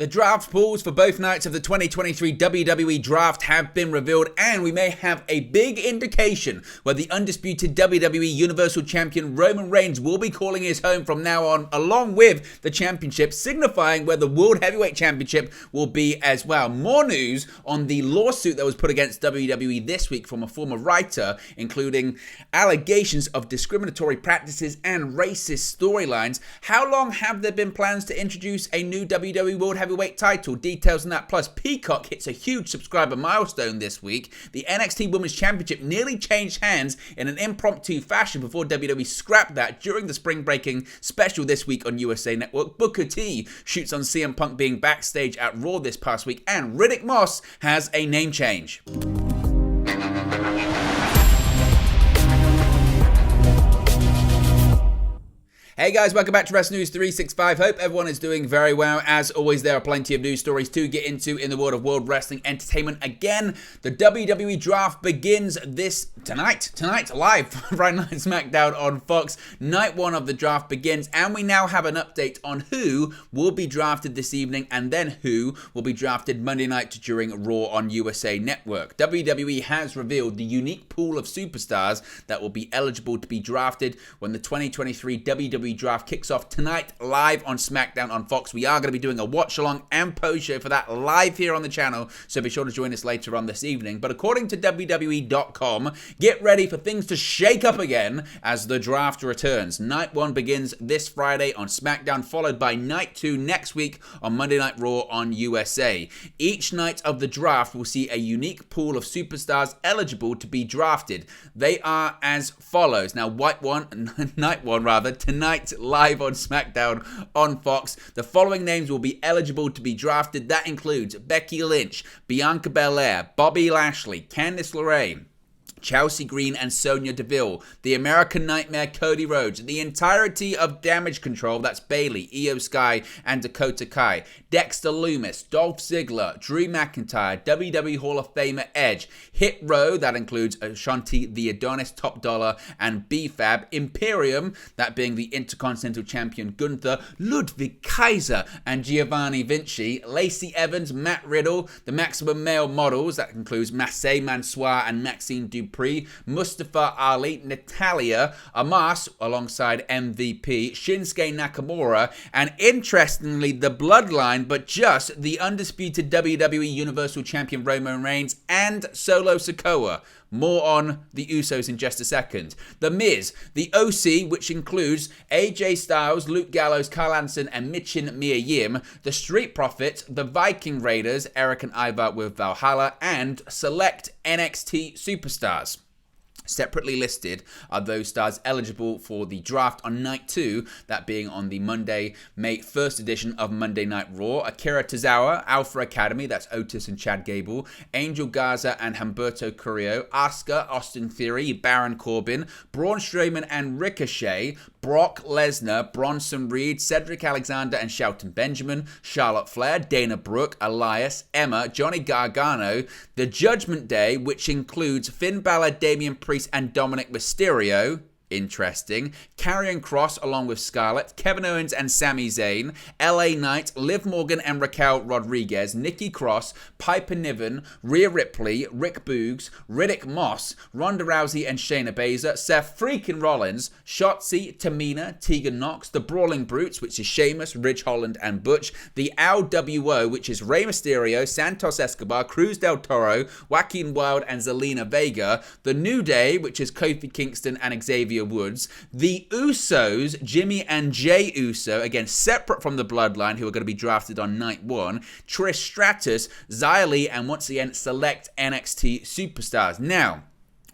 The draft pools for both nights of the 2023 WWE Draft have been revealed, and we may have a big indication where the undisputed WWE Universal Champion Roman Reigns will be calling his home from now on, along with the championship, signifying where the World Heavyweight Championship will be as well. More news on the lawsuit that was put against WWE this week from a former writer, including allegations of discriminatory practices and racist storylines. How long have there been plans to introduce a new WWE World Heavyweight title? Details on that. Plus, Peacock hits a huge subscriber milestone this week. The NXT Women's Championship nearly changed hands in an impromptu fashion before WWE scrapped that during the spring breaking special this week on USA Network. Booker T shoots on CM Punk being backstage at Raw this past week, and Riddick Moss has a name change. Hey guys, welcome back to Wrestling News 365. Hope everyone is doing very well. As always, there are plenty of news stories to get into in the world of World Wrestling Entertainment. Again, the WWE Draft begins tonight live, right now SmackDown on Fox. Night one of the draft begins, and we now have an update on who will be drafted this evening, and then who will be drafted Monday night during Raw on USA Network. WWE has revealed the unique pool of superstars that will be eligible to be drafted when the 2023 WWE Draft kicks off tonight live on SmackDown on Fox. We are going to be doing a watch along and post show for that live here on the channel, so be sure to join us later on this evening. But according to WWE.com, get ready for things to shake up again as the draft returns. Night one begins this Friday on SmackDown, followed by night two next week on Monday Night Raw on USA. Each night of the draft will see a unique pool of superstars eligible to be drafted. They are as follows. Now, night one, tonight live on SmackDown on Fox. The following names will be eligible to be drafted. That includes Becky Lynch, Bianca Belair, Bobby Lashley, Candice LeRae, Chelsea Green and Sonya Deville, the American Nightmare Cody Rhodes, the entirety of Damage Control, that's Bayley, Io Sky and Dakota Kai, Dexter Lumis, Dolph Ziggler, Drew McIntyre, WWE Hall of Famer Edge, Hit Row, that includes Ashanti, the Adonis, Top Dollar and B-Fab, Imperium, that being the Intercontinental Champion Gunther, Ludwig Kaiser and Giovanni Vinci, Lacey Evans, Matt Riddle, the Maximum Male Models, that includes Massey Mansoir and Maxine Dupree, Mustafa Ali, Natalia, Amas alongside MVP, Shinsuke Nakamura, and interestingly the Bloodline, but just the undisputed WWE Universal Champion Roman Reigns and Solo Sikoa. More on the Usos in just a second. The Miz, the OC, which includes AJ Styles, Luke Gallows, Kyle Anderson, and Michin Mia Yim. The Street Profits, the Viking Raiders, Eric and Ivar with Valhalla, and select NXT superstars. Separately listed are those stars eligible for the draft on night two, that being on the Monday, May 1st edition of Monday Night Raw. Akira Tozawa, Alpha Academy, that's Otis and Chad Gable, Angel Garza and Humberto Carrillo, Asuka, Austin Theory, Baron Corbin, Braun Strowman and Ricochet, Brock Lesnar, Bronson Reed, Cedric Alexander and Shelton Benjamin, Charlotte Flair, Dana Brooke, Elias, Emma, Johnny Gargano, The Judgment Day, which includes Finn Balor, Damian Priest and Dominic Mysterio. Interesting. Karrion Kross along with Scarlett, Kevin Owens and Sami Zayn, LA Knight, Liv Morgan and Raquel Rodriguez, Nikki Cross, Piper Niven, Rhea Ripley, Rick Boogs, Riddick Moss, Ronda Rousey and Shayna Baszler, Seth freaking Rollins, Shotzi, Tamina, Tegan Nox, the Brawling Brutes, which is Sheamus, Ridge Holland and Butch, the LWO, which is Rey Mysterio, Santos Escobar, Cruz del Toro, Joaquin Wilde and Zelina Vega, the New Day, which is Kofi Kingston and Xavier Woods, the Usos, Jimmy and Jay Uso, again separate from the Bloodline, who are going to be drafted on night one, Trish Stratus, Xia Li, and once again select NXT superstars. Now,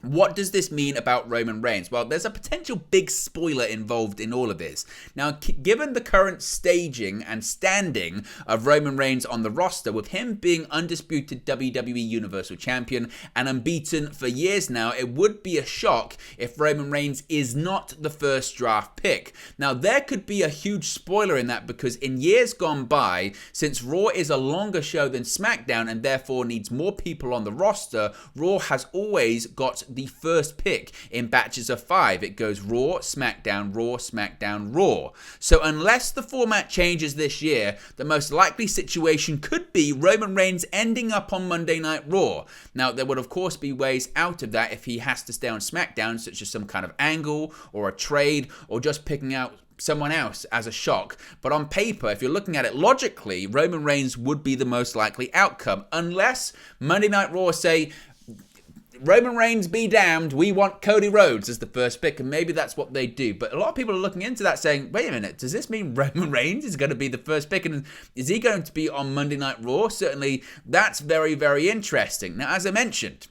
what does this mean about Roman Reigns? Well, there's a potential big spoiler involved in all of this. Now, given the current staging and standing of Roman Reigns on the roster, with him being undisputed WWE Universal Champion and unbeaten for years now, it would be a shock if Roman Reigns is not the first draft pick. Now, there could be a huge spoiler in that, because in years gone by, since Raw is a longer show than SmackDown and therefore needs more people on the roster, Raw has always got the first pick in batches of 5. It goes Raw, SmackDown, Raw, SmackDown, Raw. So unless the format changes this year, the most likely situation could be Roman Reigns ending up on Monday Night Raw. Now, there would of course be ways out of that if he has to stay on SmackDown, such as some kind of angle or a trade or just picking out someone else as a shock. But on paper, if you're looking at it logically, Roman Reigns would be the most likely outcome, unless Monday Night Raw say, Roman Reigns be damned, we want Cody Rhodes as the first pick, and maybe that's what they do. But a lot of people are looking into that saying, wait a minute, does this mean Roman Reigns is going to be the first pick, and is he going to be on Monday Night Raw? Certainly, that's very, very interesting. Now, as I mentioned,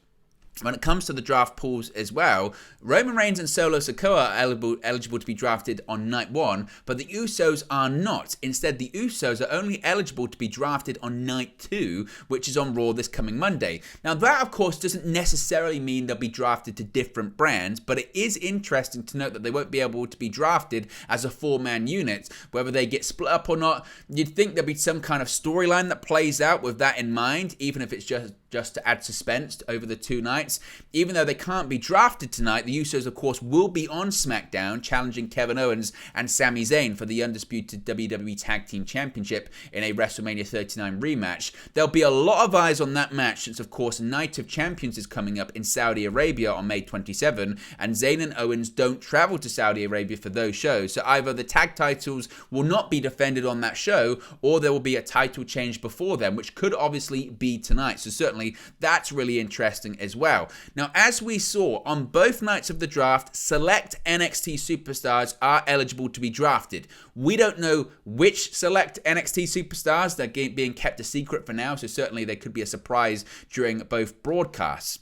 when it comes to the draft pools as well, Roman Reigns and Solo Sikoa are eligible to be drafted on night 1, but the Usos are not. Instead, the Usos are only eligible to be drafted on night 2, which is on Raw this coming Monday. Now, that, of course, doesn't necessarily mean they'll be drafted to different brands, but it is interesting to note that they won't be able to be drafted as a 4-man unit. Whether they get split up or not, you'd think there'd be some kind of storyline that plays out with that in mind, even if it's just to add suspense over the 2 nights. Even though they can't be drafted tonight, the Usos, of course, will be on SmackDown, challenging Kevin Owens and Sami Zayn for the undisputed WWE Tag Team Championship in a WrestleMania 39 rematch. There'll be a lot of eyes on that match since, of course, Night of Champions is coming up in Saudi Arabia on May 27, and Zayn and Owens don't travel to Saudi Arabia for those shows, so either the tag titles will not be defended on that show, or there will be a title change before them, which could obviously be tonight. So certainly, that's really interesting as well. Now, as we saw on both nights of the draft, select NXT superstars are eligible to be drafted. We don't know which select NXT superstars. They're being kept a secret for now, so certainly there could be a surprise during both broadcasts.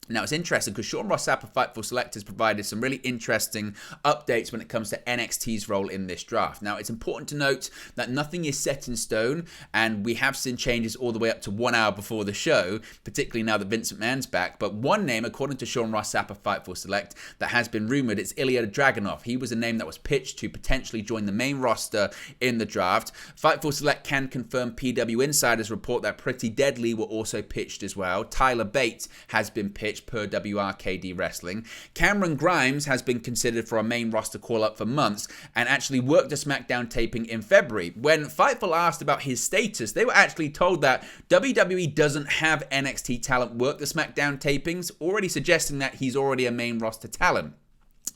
Now, it's interesting because Sean Ross Sapp of Fightful Select has provided some really interesting updates when it comes to NXT's role in this draft. Now, it's important to note that nothing is set in stone, and we have seen changes all the way up to 1 hour before the show, particularly now that Vince McMahon's back. But one name, according to Sean Ross Sapp of Fightful Select, that has been rumored is Ilya Dragunov. He was a name that was pitched to potentially join the main roster in the draft. Fightful Select can confirm PW Insider's report that Pretty Deadly were also pitched as well. Tyler Bate has been pitched per WRKD Wrestling. Cameron Grimes has been considered for a main roster call-up for months and actually worked a SmackDown taping in February. When Fightful asked about his status, they were actually told that WWE doesn't have NXT talent work the SmackDown tapings, already suggesting that he's already a main roster talent.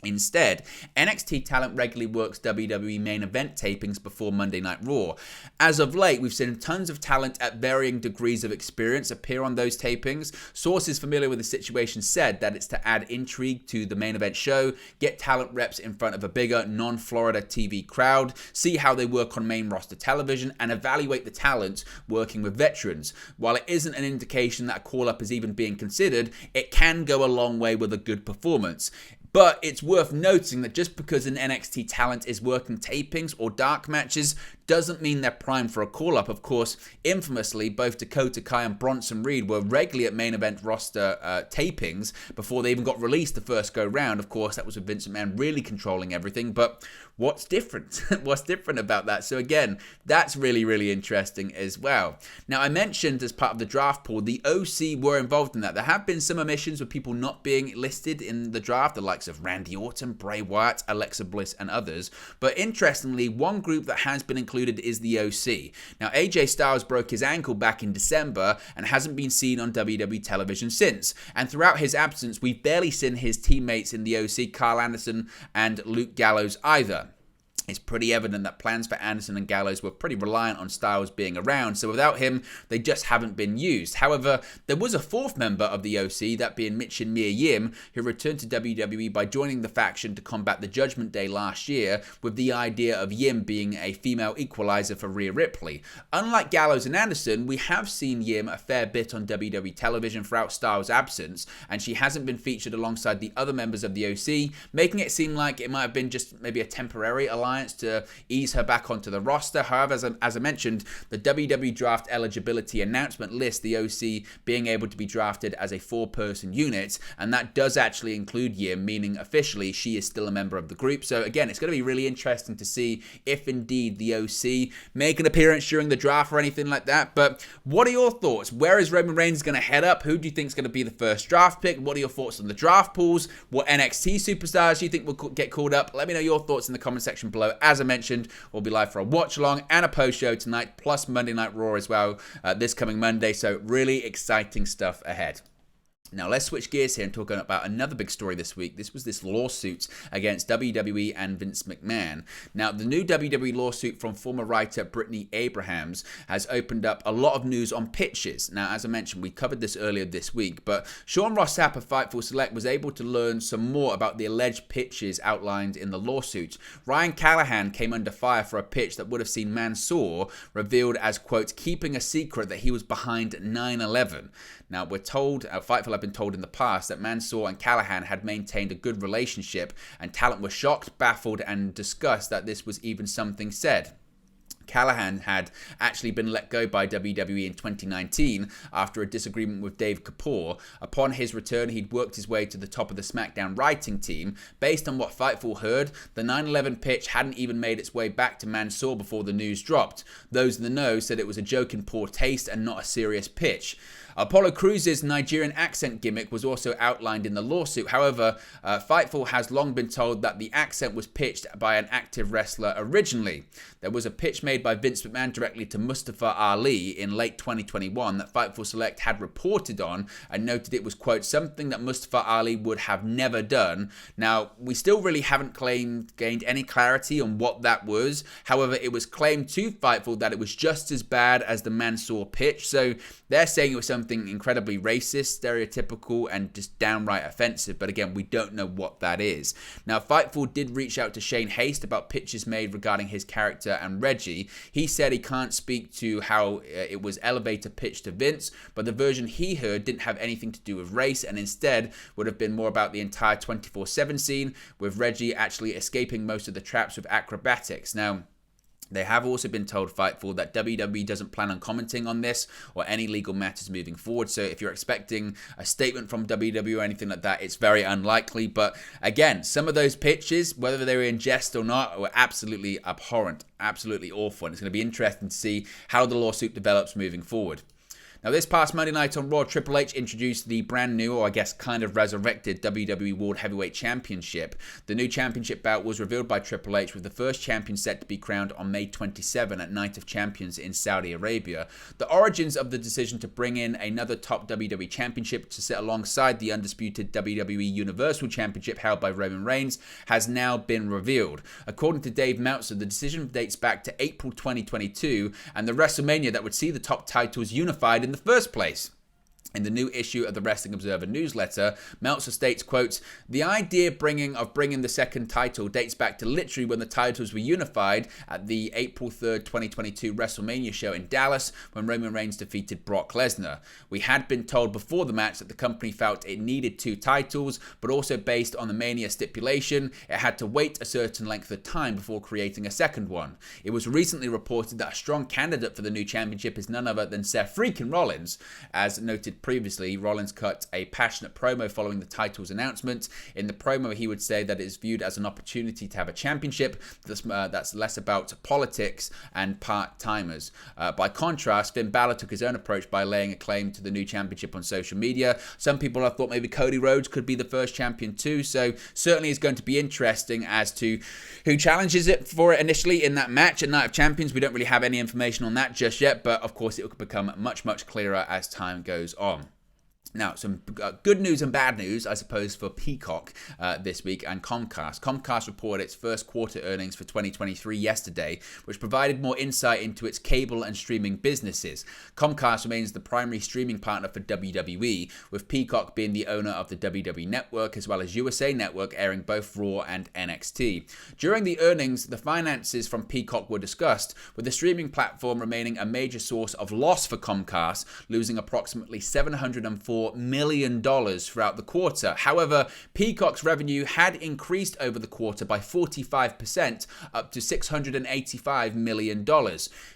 Instead, NXT talent regularly works WWE main event tapings before Monday Night Raw. As of late, we've seen tons of talent at varying degrees of experience appear on those tapings. Sources familiar with the situation said that it's to add intrigue to the main event show, get talent reps in front of a bigger non-Florida TV crowd, see how they work on main roster television, and evaluate the talent working with veterans. While it isn't an indication that a call-up is even being considered, it can go a long way with a good performance. But it's worth noting that just because an NXT talent is working tapings or dark matches doesn't mean they're primed for a call-up. Of course, infamously, both Dakota Kai and Bronson Reed were regularly at main event roster tapings before they even got released the first go-round. Of course, that was with Vince McMahon really controlling everything. But what's different? What's different about that? So again, that's really, really interesting as well. Now, I mentioned as part of the draft pool, the OC were involved in that. There have been some omissions with people not being listed in the draft, the likes of Randy Orton, Bray Wyatt, Alexa Bliss, and others. But interestingly, one group that has been included is the OC. Now, AJ Styles broke his ankle back in December and hasn't been seen on WWE television since. And throughout his absence, we've barely seen his teammates in the OC, Kyle Anderson and Luke Gallows, either. It's pretty evident that plans for Anderson and Gallows were pretty reliant on Styles being around, so without him, they just haven't been used. However, there was a fourth member of the OC, that being Michin Mia Yim, who returned to WWE by joining the faction to combat the Judgment Day last year, with the idea of Yim being a female equalizer for Rhea Ripley. Unlike Gallows and Anderson, we have seen Yim a fair bit on WWE television throughout Styles' absence, and she hasn't been featured alongside the other members of the OC, making it seem like it might have been just maybe a temporary alliance compliance to ease her back onto the roster. However, as I mentioned, the WWE Draft eligibility announcement lists the OC being able to be drafted as a 4-person unit, and that does actually include Yim, meaning officially she is still a member of the group. So again, it's going to be really interesting to see if indeed the OC make an appearance during the draft or anything like that. But what are your thoughts? Where is Roman Reigns going to head up? Who do you think is going to be the first draft pick? What are your thoughts on the draft pools? What NXT superstars do you think will get called up? Let me know your thoughts in the comment section below. As I mentioned, we'll be live for a watch along and a post show tonight, plus Monday Night Raw as well this coming Monday. So really exciting stuff ahead. Now, let's switch gears here and talk about another big story this week. This was this lawsuit against WWE and Vince McMahon. Now, the new WWE lawsuit from former writer Brittany Abrahams has opened up a lot of news on pitches. Now, as I mentioned, we covered this earlier this week, but Sean Ross Sapp of Fightful Select was able to learn some more about the alleged pitches outlined in the lawsuit. Ryan Callahan came under fire for a pitch that would have seen Mansoor revealed as, quote, keeping a secret that he was behind 9/11. Now, we're told, Fightful have been told in the past that Mansoor and Callahan had maintained a good relationship, and talent were shocked, baffled, and discussed that this was even something said. Callahan had actually been let go by WWE in 2019 after a disagreement with Dave Kapoor. Upon his return, he'd worked his way to the top of the SmackDown writing team. Based on what Fightful heard, the 9/11 pitch hadn't even made its way back to Mansoor before the news dropped. Those in the know said it was a joke in poor taste and not a serious pitch. Apollo Crews' Nigerian accent gimmick was also outlined in the lawsuit. However, Fightful has long been told that the accent was pitched by an active wrestler originally. There was a pitch made by Vince McMahon directly to Mustafa Ali in late 2021 that Fightful Select had reported on and noted it was, quote, something that Mustafa Ali would have never done. Now, we still really haven't gained any clarity on what that was. However, it was claimed to Fightful that it was just as bad as the Mansoor pitch. So they're saying it was something incredibly racist, stereotypical, and just downright offensive. But again, we don't know what that is. Now, Fightful did reach out to Shane Haste about pitches made regarding his character and Reggie. He said he can't speak to how it was elevator pitched to Vince, but the version he heard didn't have anything to do with race and instead would have been more about the entire 24/7 scene, with Reggie actually escaping most of the traps with acrobatics. Now, they have also been told, Fightful, that WWE doesn't plan on commenting on this or any legal matters moving forward. So if you're expecting a statement from WWE or anything like that, it's very unlikely. But again, some of those pitches, whether they were in jest or not, were absolutely abhorrent, absolutely awful. And it's going to be interesting to see how the lawsuit develops moving forward. Now, this past Monday night on Raw, Triple H introduced the brand new, or I guess kind of resurrected, WWE World Heavyweight Championship. The new championship bout was revealed by Triple H, with the first champion set to be crowned on May 27 at Night of Champions in Saudi Arabia. The origins of the decision to bring in another top WWE Championship to sit alongside the undisputed WWE Universal Championship held by Roman Reigns has now been revealed. According to Dave Meltzer, the decision dates back to April 2022 and the WrestleMania that would see the top titles unified in the first place. In the new issue of the Wrestling Observer newsletter, Meltzer states, quote, the idea of bringing the second title dates back to literally when the titles were unified at the April 3rd, 2022 WrestleMania show in Dallas when Roman Reigns defeated Brock Lesnar. We had been told before the match that the company felt it needed two titles, but also based on the Mania stipulation, it had to wait a certain length of time before creating a second one. It was recently reported that a strong candidate for the new championship is none other than Seth freaking Rollins. As noted previously, Rollins cut a passionate promo following the title's announcement. In the promo, he would say that it is viewed as an opportunity to have a championship that's less about politics and part-timers. By contrast, Finn Balor took his own approach by laying a claim to the new championship on social media. Some people have thought maybe Cody Rhodes could be the first champion too, so certainly it's going to be interesting as to who challenges it for it initially in that match at Night of Champions. We don't really have any information on that just yet, but of course it will become much, much clearer as time goes on. Now, some good news and bad news, I suppose, for Peacock this week and Comcast. Comcast reported its first quarter earnings for 2023 yesterday, which provided more insight into its cable and streaming businesses. Comcast remains the primary streaming partner for WWE, with Peacock being the owner of the WWE Network, as well as USA Network, airing both Raw and NXT. During the earnings, the finances from Peacock were discussed, with the streaming platform remaining a major source of loss for Comcast, losing approximately $704 $104 million throughout the quarter. However, Peacock's revenue had increased over the quarter by 45%, up to $685 million.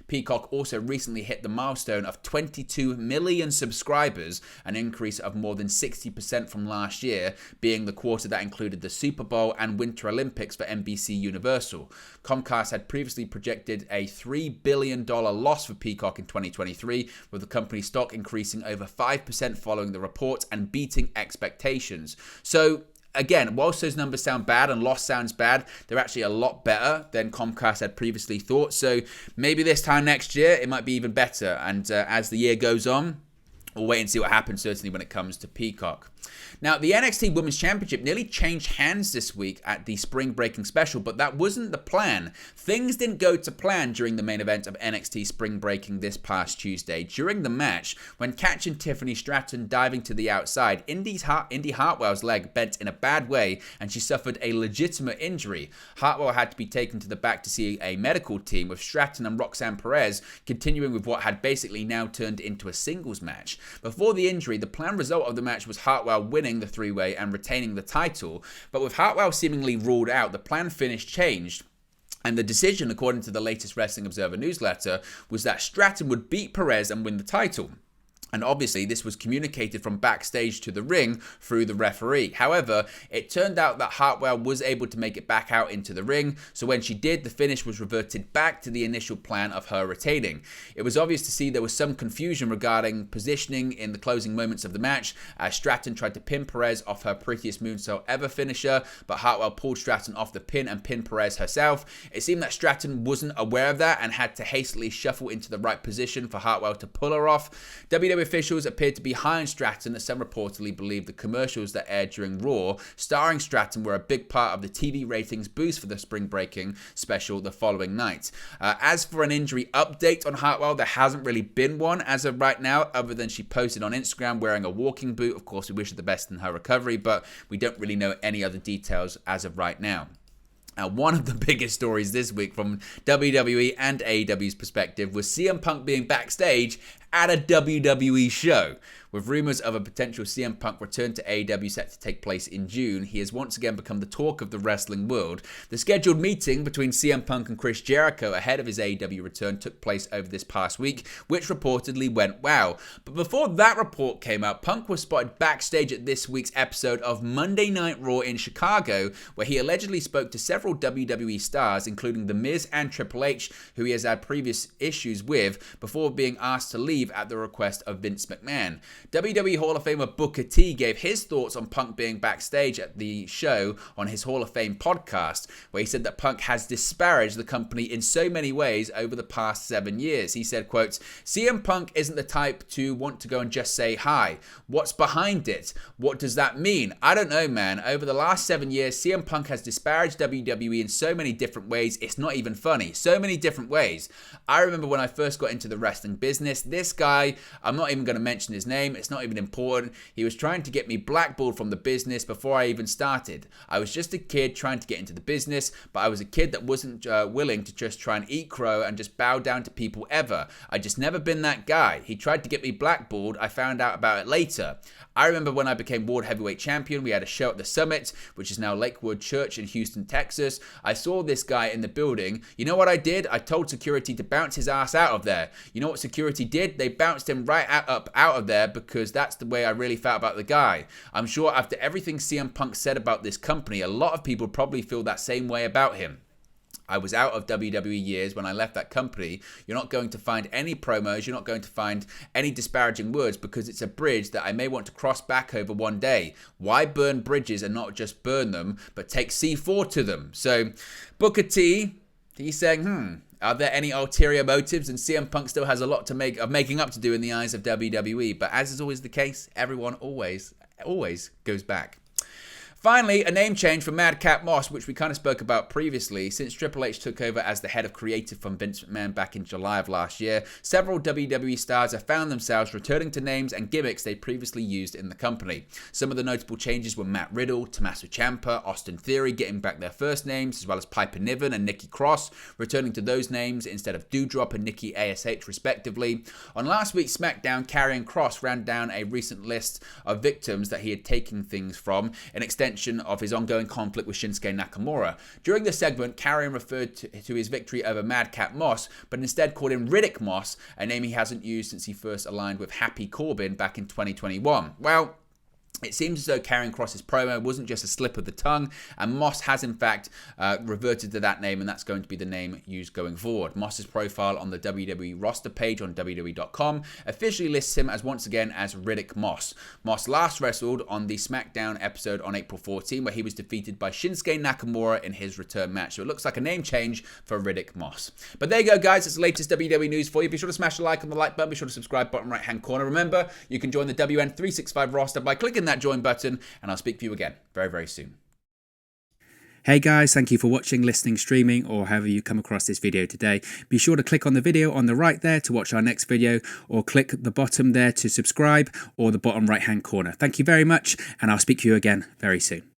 Peacock also recently hit the milestone of 22 million subscribers, an increase of more than 60% from last year, being the quarter that included the Super Bowl and Winter Olympics for NBC Universal. Comcast had previously projected a $3 billion loss for Peacock in 2023, with the company's stock increasing over 5% following the report and beating expectations. So, again, whilst those numbers sound bad and loss sounds bad, they're actually a lot better than Comcast had previously thought. So maybe this time next year, it might be even better. And as the year goes on, we'll wait and see what happens, certainly when it comes to Peacock. Now, the NXT Women's Championship nearly changed hands this week at the Spring Breaking Special, but that wasn't the plan. Things didn't go to plan during the main event of NXT Spring Breaking this past Tuesday. During the match, when catching Tiffany Stratton diving to the outside, Indy Hartwell's leg bent in a bad way, and she suffered a legitimate injury. Hartwell had to be taken to the back to see a medical team, with Stratton and Roxanne Perez continuing with what had basically now turned into a singles match. Before the injury, the planned result of the match was Hartwell winning the three-way and retaining the title, but with Hartwell seemingly ruled out, the plan finish changed. And the decision, according to the latest Wrestling Observer newsletter, was that Stratton would beat Perez and win the title. And obviously, this was communicated from backstage to the ring through the referee. However, it turned out that Hartwell was able to make it back out into the ring. So when she did, the finish was reverted back to the initial plan of her retaining. It was obvious to see there was some confusion regarding positioning in the closing moments of the match, as Stratton tried to pin Perez off her prettiest moonsault ever finisher, but Hartwell pulled Stratton off the pin and pinned Perez herself. It seemed that Stratton wasn't aware of that and had to hastily shuffle into the right position for Hartwell to pull her off. WWE officials appeared to be high on Stratton, as some reportedly believed the commercials that aired during Raw starring Stratton were a big part of the TV ratings boost for the Spring Breaking Special the following night. As for an injury update on Hartwell, there hasn't really been one as of right now, other than she posted on Instagram wearing a walking boot. Of course, we wish her the best in her recovery, but we don't really know any other details as of right now. One of the biggest stories this week from WWE and AEW's perspective was CM Punk being backstage at a WWE show. With rumours of a potential CM Punk return to AEW set to take place in June, he has once again become the talk of the wrestling world. The scheduled meeting between CM Punk and Chris Jericho ahead of his AEW return took place over this past week, which reportedly went well. But before that report came out, Punk was spotted backstage at this week's episode of Monday Night Raw in Chicago, where he allegedly spoke to several WWE stars, including The Miz and Triple H, who he has had previous issues with, before being asked to leave at the request of Vince McMahon. WWE Hall of Famer Booker T gave his thoughts on Punk being backstage at the show on his Hall of Fame podcast, where he said that Punk has disparaged the company in so many ways over the past 7 years. He said, quote, CM Punk isn't the type to want to go and just say hi. What's behind it? What does that mean? I don't know, man. Over the last 7 years, CM Punk has disparaged WWE in so many different ways, it's not even funny. So many different ways. I remember when I first got into the wrestling business, this guy, I'm not even going to mention his name, it's not even important. He was trying to get me blackballed from the business before I even started. I was just a kid trying to get into the business, but I was a kid that wasn't willing to just try and eat crow and just bow down to people ever. I just never been that guy. He tried to get me blackballed. I found out about it later. I remember when I became World Heavyweight Champion, we had a show at the Summit, which is now Lakewood Church in Houston, Texas. I saw this guy in the building. You know what I did? I told security to bounce his ass out of there. You know what security did? They bounced him right up out of there, because that's the way I really felt about the guy. I'm sure after everything CM Punk said about this company, a lot of people probably feel that same way about him. I was out of WWE years when I left that company. You're not going to find any promos. You're not going to find any disparaging words, because it's a bridge that I may want to cross back over one day. Why burn bridges and not just burn them, but take C4 to them? So Booker T, he's saying, are there any ulterior motives? And CM Punk still has a lot to making up to do in the eyes of WWE. But as is always the case, everyone always goes back. Finally, a name change for Madcap Moss, which we kind of spoke about previously. Since Triple H took over as the head of creative from Vince McMahon back in July of last year, several WWE stars have found themselves returning to names and gimmicks they previously used in the company. Some of the notable changes were Matt Riddle, Tommaso Ciampa, Austin Theory getting back their first names, as well as Piper Niven and Nikki Cross returning to those names instead of Doudrop and Nikki ASH respectively. On last week's SmackDown, Karrion Kross ran down a recent list of victims that he had taken things from, an extension of his ongoing conflict with Shinsuke Nakamura. During the segment, Karrion referred to his victory over Madcap Moss, but instead called him Riddick Moss, a name he hasn't used since he first aligned with Happy Corbin back in 2021. Well, it seems as though Karrion Kross's promo wasn't just a slip of the tongue, and Moss has in fact reverted to that name, and that's going to be the name used going forward. Moss's profile on the WWE roster page on WWE.com officially lists him as once again as Riddick Moss. Moss last wrestled on the SmackDown episode on April 14, where he was defeated by Shinsuke Nakamura in his return match. So it looks like a name change for Riddick Moss. But there you go, guys. It's the latest WWE news for you. Be sure to smash the like on the like button. Be sure to subscribe, bottom right hand corner. Remember, you can join the WN365 roster by clicking that join button, and I'll speak to you again very, very soon. Hey guys, thank you for watching, listening, streaming, or however you come across this video today. Be sure to click on the video on the right there to watch our next video, or click the bottom there to subscribe, or the bottom right hand corner. Thank you very much, and I'll speak to you again very soon.